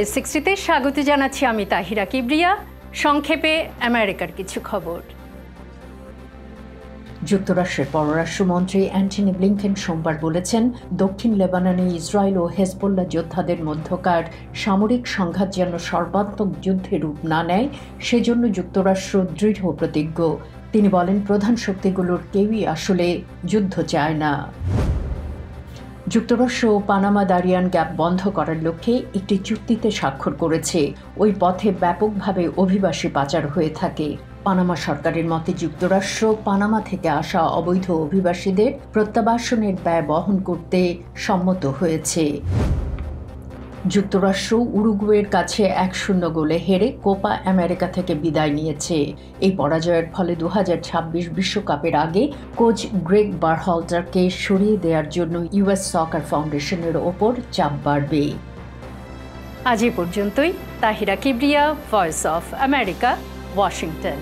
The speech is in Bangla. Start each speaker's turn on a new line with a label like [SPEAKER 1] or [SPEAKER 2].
[SPEAKER 1] ভয়েস 60তে স্বাগত জানাচ্ছি আমি তাহিরা কিবরিয়া। সংক্ষেপে আমেরিকার কিছু খবর।
[SPEAKER 2] যুক্তরাষ্ট্রের পররাষ্ট্রমন্ত্রী অ্যান্টনি ব্লিংকেন সোমবার বলেছেন, দক্ষিণ লেবাননে ইসরায়েল ও হেজবোল্লাহ যোদ্ধাদের মধ্যকার সামরিক সংঘাত যেন সর্বাত্মক যুদ্ধে রূপ না নেয়, সেজন্য যুক্তরাষ্ট্র দৃঢ় প্রতিজ্ঞ। তিনি বলেন, প্রধান শক্তিগুলোর কেউই আসলে যুদ্ধ চায় না। যুক্তরাষ্ট্র পানামা দারিয়ান গ্যাপ বন্ধ করার লক্ষ্যে একটি চুক্তিতে স্বাক্ষর করেছে। ওই পথে ব্যাপকভাবে অভিবাসী পাচার হয়ে থাকে। পানামা সরকারের মতে যুক্তরাষ্ট্র পানামা থেকে আসা অবৈধ অভিবাসীদের প্রত্যাবাসনের ব্যয় বহন করতে সম্মত হয়েছে। যুক্তরাষ্ট্র উরুগুয়ের কাছে 1-0 গোলে হেরে কোপা আমেরিকা থেকে বিদায় নিয়েছে। এই পরাজয়ের ফলে 2026 বিশ্বকাপের আগে কোচ গ্রেগ বারহলটারকে সরিয়ে দেওয়ার জন্য ইউএস সকার ফাউন্ডেশনের ওপর চাপ বাড়বে।
[SPEAKER 1] আজ এ পর্যন্তই। Tahira Kibria, voice of America, Washington.